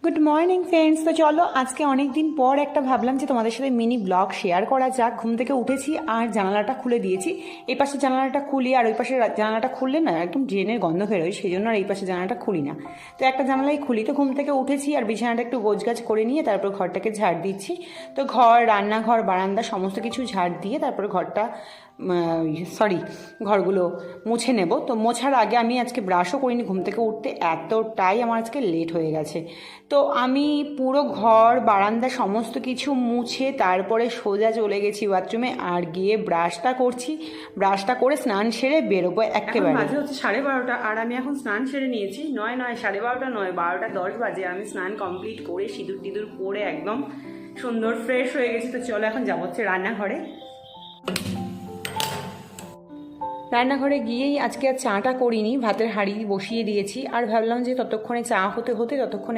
Good morning friends. তো চলো আজকে অনেক দিন পর একটা ভাবলাম যে তোমাদের সাথে মিনি ব্লগ শেয়ার করা যাক। ঘুম থেকে উঠেছি আর জানালাটা খুলে দিয়েছি। এই পাশে জানালাটা খুলি আর ওই পাশে জানালাটা খুললে না একদম ড্রেনের গন্ধ বেরোয়, সেই জন্য আর এই পাশে জানালাটা খুলি না। তো একটা জানালাই খুলি। তো ঘুম থেকে উঠেছি আর বিছানাটা একটু গোছগাছ করে নিয়ে তারপর ঘরটাকে ঝাড় দিচ্ছি। তো ঘর, রান্নাঘর, বারান্দা সমস্ত কিছু ঝাড় দিয়ে তারপরে ঘরগুলো মুছে নেব। তো মোছার আগে আমি আজকে ব্রাশও করিনি, ঘুম থেকে উঠতে এতটাই আমার আজকে লেট হয়ে গেছে। তো আমি পুরো ঘর, বারান্দা সমস্ত কিছু মুছে তারপরে সোজা চলে গেছি বাথরুমে আর গিয়ে ব্রাশটা করছি। ব্রাশটা করে স্নান সেরে বেরোবো একেবারে। বাজে হচ্ছে 12:30 আর আমি এখন স্নান সেরে নিয়েছি। নয় 12:30 নয়, 12:10 বাজে আমি স্নান কমপ্লিট করে সিঁদুর টিঁদুর পরে একদম সুন্দর ফ্রেশ হয়ে গেছি। তো চলো এখন যাবো হচ্ছে রান্নাঘরে। রান্নাঘরে গিয়েই আজকে আর চাটা করিনি, ভাতের হাঁড়ি বসিয়ে দিয়েছি আর ভাবলাম যে ততক্ষণে চা হতে হতে ততক্ষণে